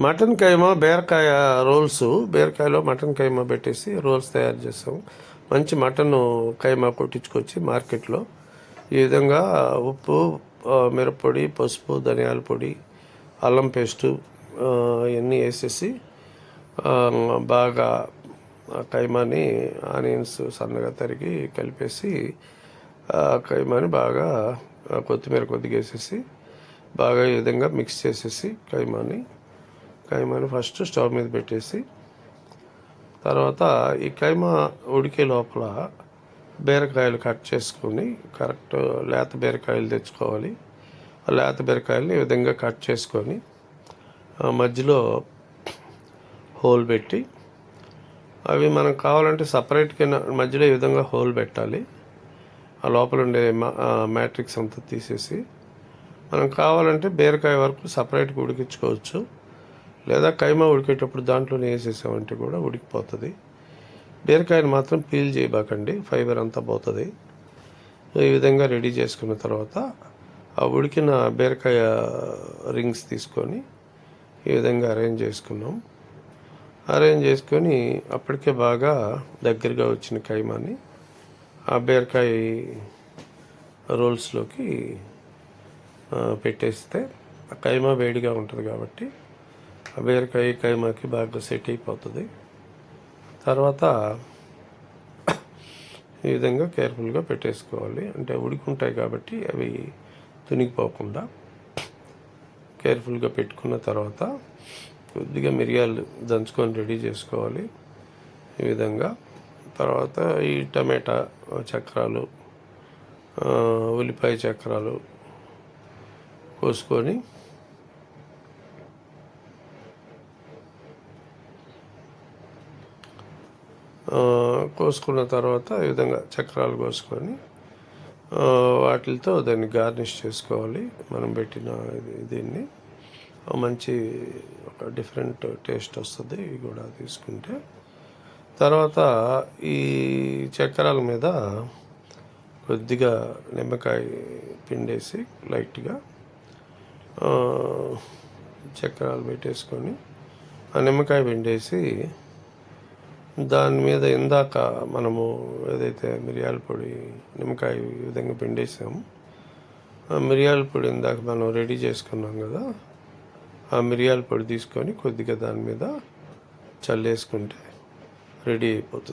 Mutton కైమా బీరకాయ roles, బీరకాయలో mutton కైమా పెట్టేసి రోల్స్ తయారు చేస్తాం. మంచి మటన్ కైమా కొట్టించుకొచ్చి మార్కెట్లో ఈ విధంగా ఉప్పు, మిరప్పొడి, పసుపు, ధనియాల పొడి, అల్లం పేస్టు ఇవన్నీ వేసేసి బాగా కైమాని ఆనియన్స్ సన్నగా తరిగి కలిపేసి కైమాని బాగా కొత్తిమీర కొద్దిగా వేసేసి బాగా ఈ విధంగా మిక్స్ చేసేసి కైమాని ఫస్ట్ స్టవ్ మీద పెట్టేసి తర్వాత ఈ కైమా ఉడికే లోపల బీరకాయలు కట్ చేసుకొని కరెక్ట్ లేత బీరకాయలు తెచ్చుకోవాలి. ఆ లేత బీరకాయలని ఈ విధంగా కట్ చేసుకొని మధ్యలో హోల్ పెట్టి అవి మనం కావాలంటే సపరేట్గా మధ్యలో ఈ విధంగా హోల్ పెట్టాలి. ఆ లోపల ఉండే మ్యాట్రిక్స్ అంతా తీసేసి మనం కావాలంటే బీరకాయ వరకు సపరేట్గా ఉడికించుకోవచ్చు. లేదా కైమా ఉడికేటప్పుడు దాంట్లోనే వేసేసామంటే కూడా ఉడికిపోతుంది. బీరకాయని మాత్రం పీల్ చేయబాకండి, ఫైబర్ అంతా పోతుంది. ఈ విధంగా రెడీ చేసుకున్న తర్వాత ఆ ఉడికిన బీరకాయ రింగ్స్ తీసుకొని ఈ విధంగా అరేంజ్ చేసుకున్నాం. అరేంజ్ చేసుకొని అప్పటికే బాగా దగ్గరగా వచ్చిన కైమాని ఆ బీరకాయ రోల్స్లోకి పెట్టేస్తే ఆ కైమా వేడిగా ఉంటుంది కాబట్టి ఆ బీరకాయ కైమాకి బాగా సెట్ అయిపోతుంది. తర్వాత ఈ విధంగా కేర్ఫుల్గా పెట్టేసుకోవాలి. అంటే ఉడికింటాయి కాబట్టి అవి తునిగిపోకుండా కేర్ఫుల్గా పెట్టుకున్న తర్వాత కొద్దిగా మిరియాలు దంచుకొని రెడీ చేసుకోవాలి ఈ విధంగా. తర్వాత ఈ టమాటా చక్రాలు, ఉల్లిపాయ చక్రాలు కోసుకొని కోసుకున్న తర్వాత ఈ విధంగా చక్రాలు కోసుకొని వాటితో దాన్ని గార్నిష్ చేసుకోవాలి. మనం పెట్టిన దీన్ని మంచి ఒక డిఫరెంట్ టేస్ట్ వస్తుంది ఇవి కూడా తీసుకుంటే. తర్వాత ఈ చక్రాల మీద కొద్దిగా నిమ్మకాయ పిండేసి లైట్గా చక్రాలు పెట్టేసుకొని ఆ నిమ్మకాయ పిండేసి దాని మీద ఇందాక మనము ఏదైతే మిరియాల పొడి నిమ్మకాయ ఈ విధంగా పిండేసాము, ఆ మిరియాల పొడి ఇందాక మనం రెడీ చేసుకున్నాం కదా, ఆ మిరియాల పొడి తీసుకొని కొద్దిగా దాని మీద చల్లేసుకుంటే రెడీ అయిపోతుంది.